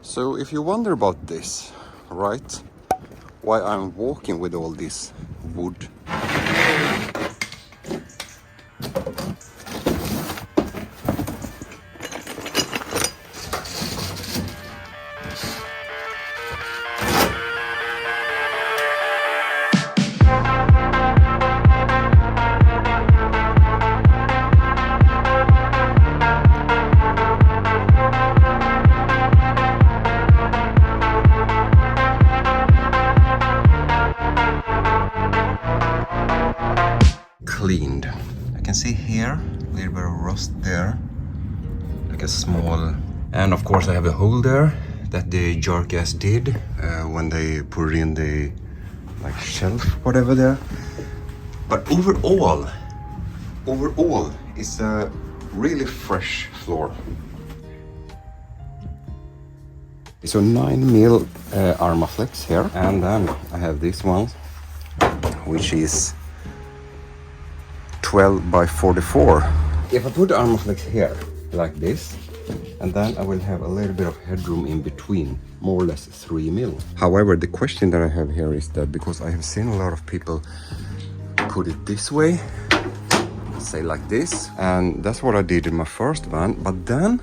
So if you wonder about this, right, why I'm walking with all this wood, cleaned. I can see here a little bit of rust there, like a small, and of course I have a hole there that the Outcast did when they put in the like shelf whatever there. But overall it's a really fresh floor. So 9mm Armaflex here, and then I have this one which is 12 by 44. If I put the Armaflex here like this, and then I will have a little bit of headroom in between, more or less 3mm. However, the question that I have here is that because I have seen a lot of people put it this way, say like this, and that's what I did in my first van, but then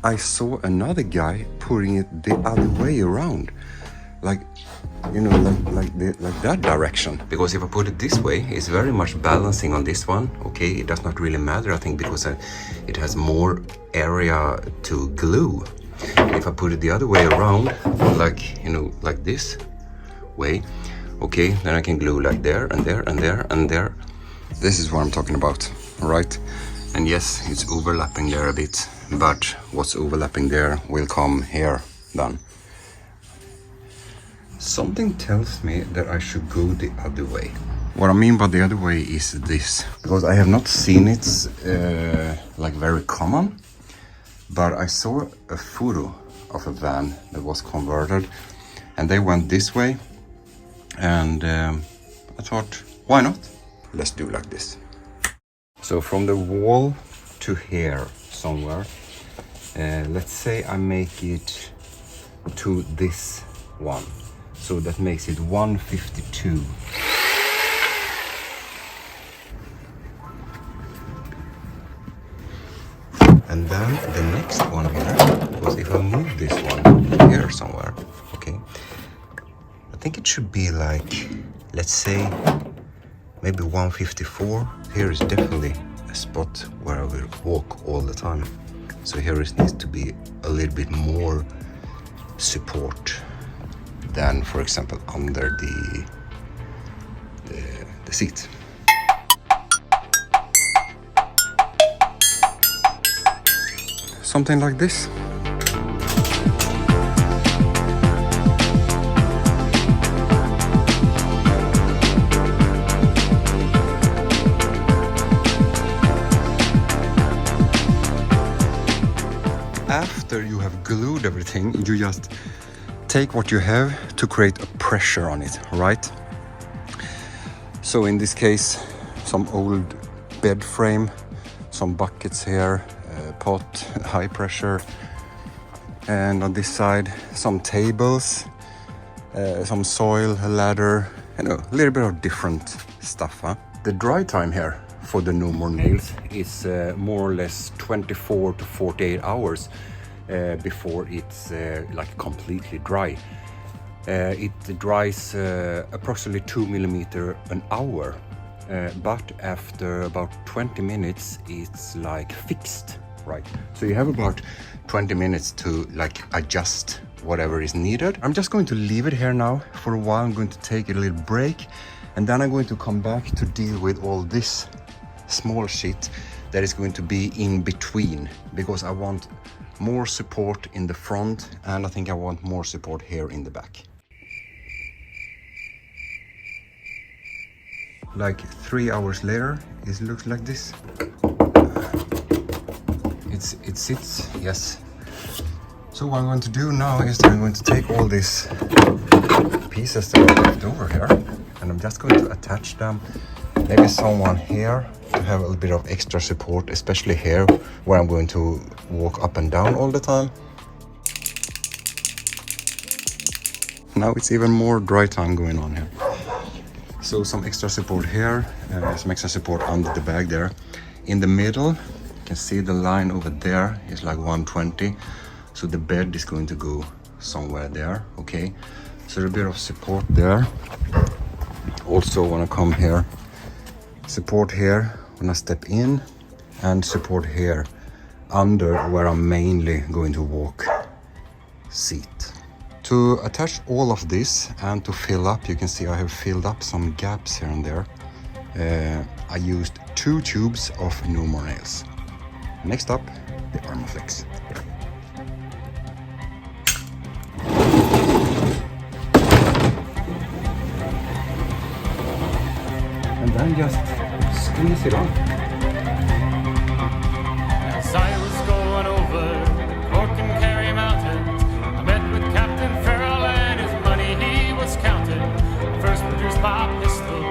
I saw another guy putting it the other way around, like, you know, like that direction. Because if I put it this way, it's very much balancing on this one. Okay, it does not really matter, I think, because it has more area to glue. If I put it the other way around, like, you know, like this way, okay, then I can glue like there and there and there and there. This is what I'm talking about, right? And yes, it's overlapping there a bit, but what's overlapping there will come here then. Something tells me that I should go the other way. What I mean by the other way is this, because I have not seen it like very common, but I saw a photo of a van that was converted and they went this way, and I thought, why not? Let's do like this. So from the wall to here somewhere, let's say I make it to this one. So that makes it 152. And then the next one here, because if I move this one here somewhere, okay, I think it should be like, let's say, maybe 154. Here is definitely a spot where I will walk all the time. So here it needs to be a little bit more support than, for example, under the seat. Something like this. After you have glued everything, you just take what you have to create a pressure on it, right? So in this case, some old bed frame, some buckets here, pot, high pressure, and on this side some tables, some soil, a ladder, you know, a little bit of different stuff. The dry time here for the No More Nails is more or less 24 to 48 hours before it's like completely dry. It dries approximately 2mm an hour, but after about 20 minutes it's like fixed, right? So you have about 20 minutes to like adjust whatever is needed. I'm just going to leave it here now for a while. I'm going to take a little break, and then I'm going to come back to deal with all this small shit that is going to be in between, because I want more support in the front, and I think I want more support here in the back. Like 3 hours later, it looks like this. It sits, yes. So what I'm going to do now is I'm going to take all these pieces that are left over here, and I'm just going to attach them. Maybe someone here to have a little bit of extra support, especially here where I'm going to walk up and down all the time. now it's even more dry time going on here. So some extra support here, some extra support under the bag there. In the middle, you can see the line over there is like 120. So the bed is going to go somewhere there, okay? So a bit of support there. Also wanna come here, support here when I step in, and support here under where I'm mainly going to walk seat. To attach all of this and to fill up, you can see I have filled up some gaps here and there. I used 2 tubes of no more nails. Next up, the Armaflex. And then just squeeze it on. As I was going over Cork and Kerry mountains, I met with Captain Farrell and his money he was counting. First produced my pistol,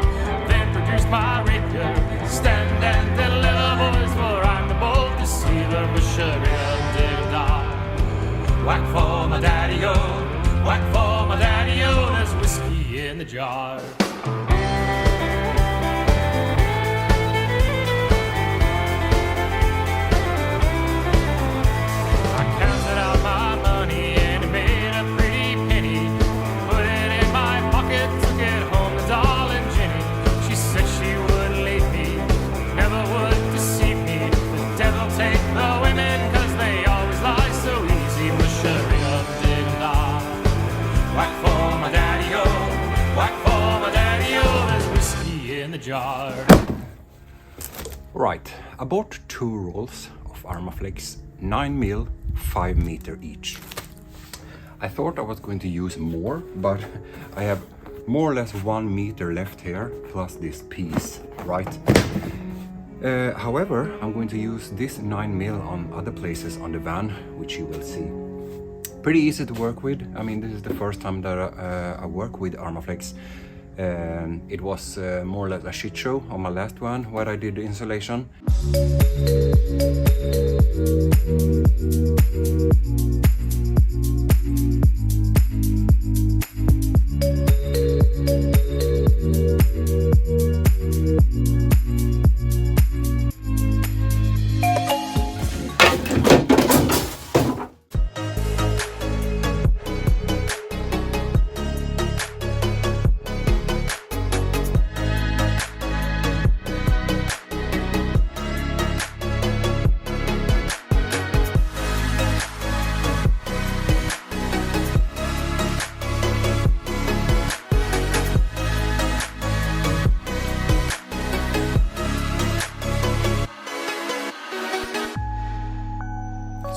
then produced my rapier. Stand and deliver, boys, for I'm the bold deceiver. Whack for my daddy-o, whack for my daddy-o. There's whiskey in the jar. Jar. Right, I bought 2 rolls of Armaflex, 9mm, 5 meter each. I thought I was going to use more, but I have more or less 1 meter left here, plus this piece, right? However, I'm going to use this 9mm on other places on the van, which you will see. Pretty easy to work with. I mean, this is the first time that I work with Armaflex. It was more or less a shit show on my last one where I did the installation.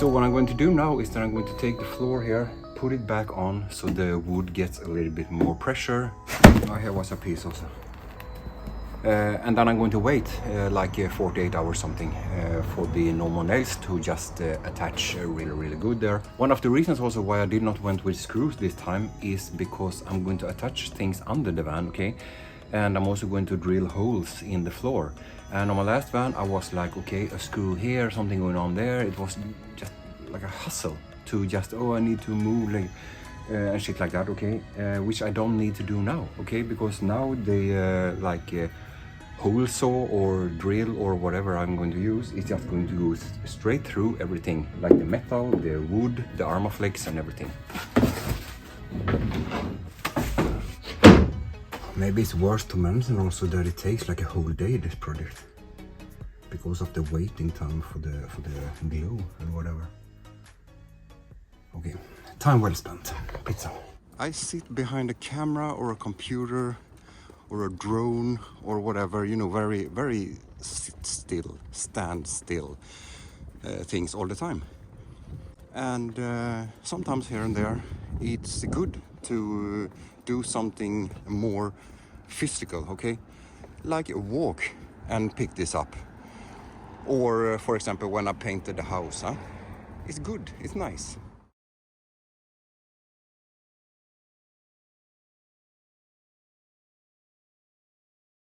So what I'm going to do now is that I'm going to take the floor here, put it back on so the wood gets a little bit more pressure. Oh, here was a piece also. And then I'm going to wait like 48 hours something for the normal nails to just attach really good there. One of the reasons also why I did not went with screws this time is because I'm going to attach things under the van, okay? And I'm also going to drill holes in the floor. And on my last van I was like, okay, a screw here, something going on there. It was just like a hustle to just, oh, I need to move like and shit like that, okay? Which I don't need to do now, okay? Because now the hole saw or drill or whatever I'm going to use is just going to go straight through everything, like the metal, the wood, the Armaflex and everything. Maybe it's worth to mention also that it takes like a whole day, this project, because of the waiting time for the glue and whatever. Okay, time well spent. Pizza. I sit behind a camera or a computer or a drone or whatever, you know, very stand still things all the time. And sometimes here and there it's good to do something more physical, okay? Like a walk and pick this up. Or for example, when I painted the house, it's good, it's nice.